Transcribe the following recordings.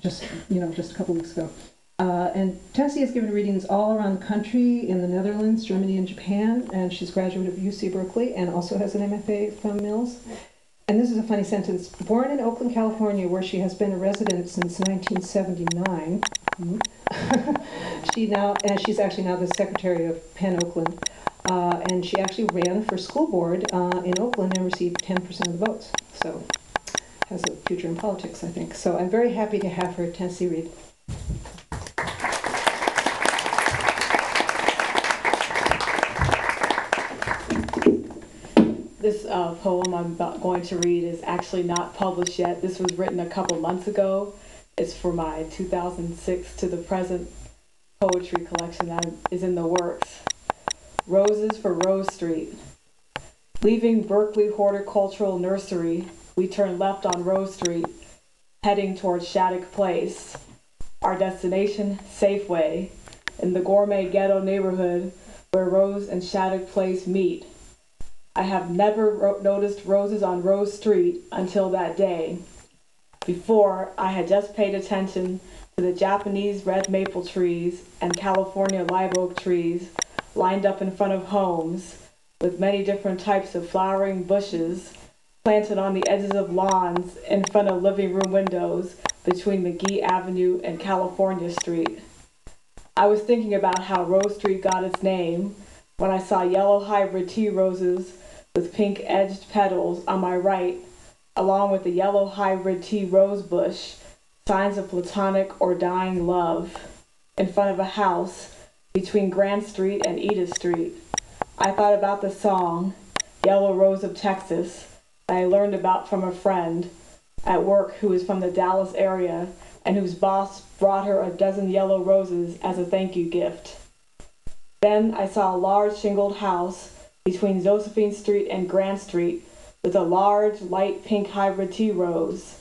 just a couple weeks ago. And Tessie has given readings all around the country, in the Netherlands, Germany, and Japan, and she's a graduate of UC Berkeley and also has an MFA from Mills. And this is a funny sentence. Born in Oakland, California, where she has been a resident since 1979, she's actually now the secretary of Penn Oakland, and she actually ran for school board in Oakland and received 10% of the votes. So has a future in politics, I think. So I'm very happy to have her. Tessie read. This poem I'm going to read is actually not published yet. This was written a couple months ago. It's for my 2006 to the present poetry collection that is in the works. Roses for Rose Street. Leaving Berkeley Horticultural Nursery, we turn left on Rose Street, heading towards Shattuck Place. Our destination, Safeway, in the gourmet ghetto neighborhood where Rose and Shattuck Place meet. I have never noticed roses on Rose Street until that day. Before, I had just paid attention to the Japanese red maple trees and California live oak trees lined up in front of homes with many different types of flowering bushes planted on the edges of lawns in front of living room windows between McGee Avenue and California Street. I was thinking about how Rose Street got its name when I saw yellow hybrid tea roses with pink-edged petals on my right, along with the yellow hybrid tea rose bush, signs of platonic or dying love, in front of a house between Grand Street and Edith Street. I thought about the song, Yellow Rose of Texas, that I learned about from a friend at work who is from the Dallas area and whose boss brought her a dozen yellow roses as a thank you gift. Then I saw a large shingled house between Josephine Street and Grand Street with a large light pink hybrid tea rose.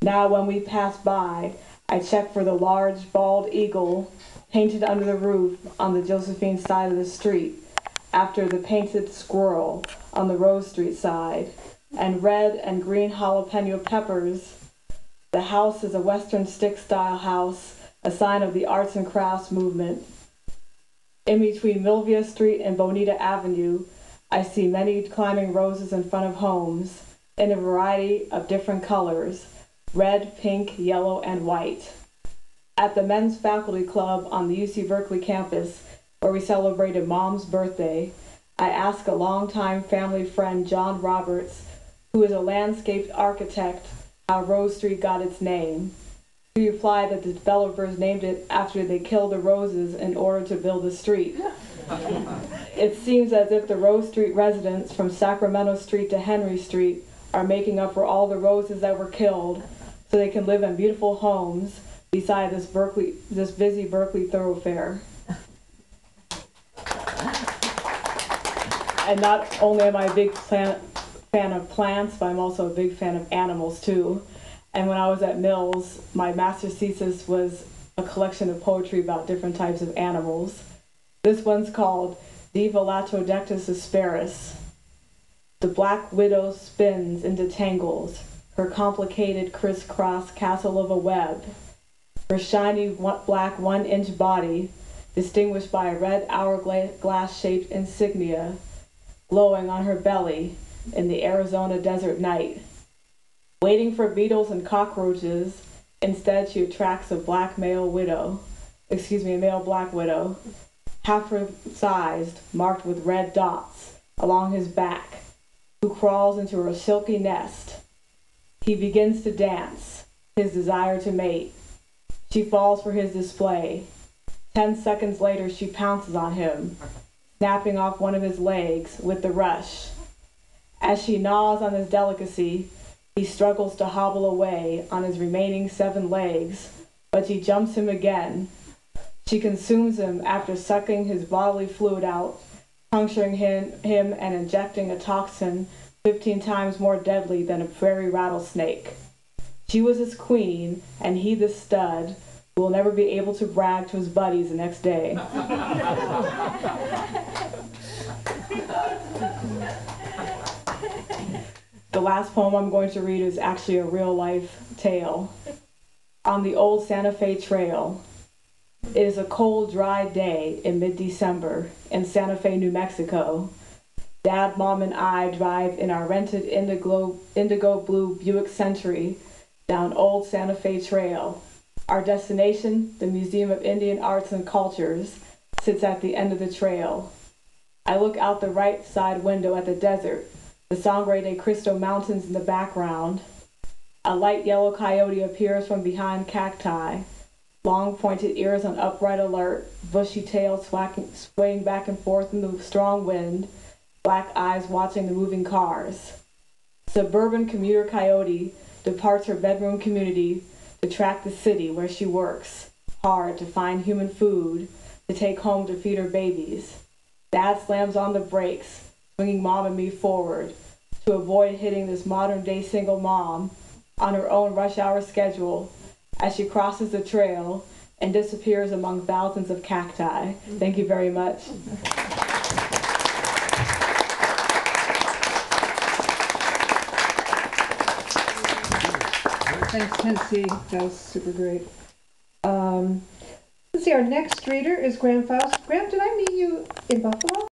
Now when we pass by, I check for the large bald eagle painted under the roof on the Josephine side of the street, after the painted squirrel on the Rose Street side, and red and green jalapeno peppers. The house is a Western stick-style house, a sign of the arts and crafts movement. In between Milvia Street and Bonita Avenue, I see many climbing roses in front of homes in a variety of different colors, red, pink, yellow, and white. At the Men's Faculty Club on the UC Berkeley campus, where we celebrated Mom's birthday, I asked a longtime family friend, John Roberts, who is a landscape architect, how Rose Street got its name. He replied that the developers named it after they killed the roses in order to build the street. It seems as if the Rose Street residents from Sacramento Street to Henry Street are making up for all the roses that were killed so they can live in beautiful homes beside this busy Berkeley thoroughfare. And not only am I a big fan of plants, but I'm also a big fan of animals too. And when I was at Mills, my master's thesis was a collection of poetry about different types of animals. This one's called Diva Latrodectus asperus. The black widow spins into tangles, her complicated crisscross castle of a web. Her shiny black 1-inch body, distinguished by a red hourglass-shaped insignia, glowing on her belly in the Arizona desert night. Waiting for beetles and cockroaches, instead she attracts a male black widow, half her sized, marked with red dots along his back, who crawls into her silky nest. He begins to dance, his desire to mate. She falls for his display. 10 seconds later, she pounces on him, snapping off one of his legs with the rush. As she gnaws on his delicacy, he struggles to hobble away on his remaining 7 legs, but she jumps him again. She consumes him after sucking his bodily fluid out, puncturing him and injecting a toxin 15 times more deadly than a prairie rattlesnake. She was his queen, and he the stud, who will never be able to brag to his buddies the next day. The last poem I'm going to read is actually a real-life tale. on the old Santa Fe Trail. It is a cold, dry day in mid-December in Santa Fe, New Mexico. Dad, Mom, and I drive in our rented indigo blue Buick Century down old Santa Fe Trail. Our destination, the Museum of Indian Arts and Cultures, sits at the end of the trail. I look out the right side window at the desert, the Sangre de Cristo Mountains in the background. A light yellow coyote appears from behind cacti, long pointed ears on upright alert, bushy tail swaying back and forth in the strong wind, black eyes watching the moving cars. Suburban commuter coyote departs her bedroom community to track the city where she works hard to find human food to take home to feed her babies. Dad slams on the brakes, swinging Mom and me forward to avoid hitting this modern-day single mom on her own rush hour schedule as she crosses the trail and disappears among thousands of cacti. Thank you very much. Thanks, Tennessee. That was super great. Let's see, our next reader is Graham Faust. Graham, did I meet you in Buffalo?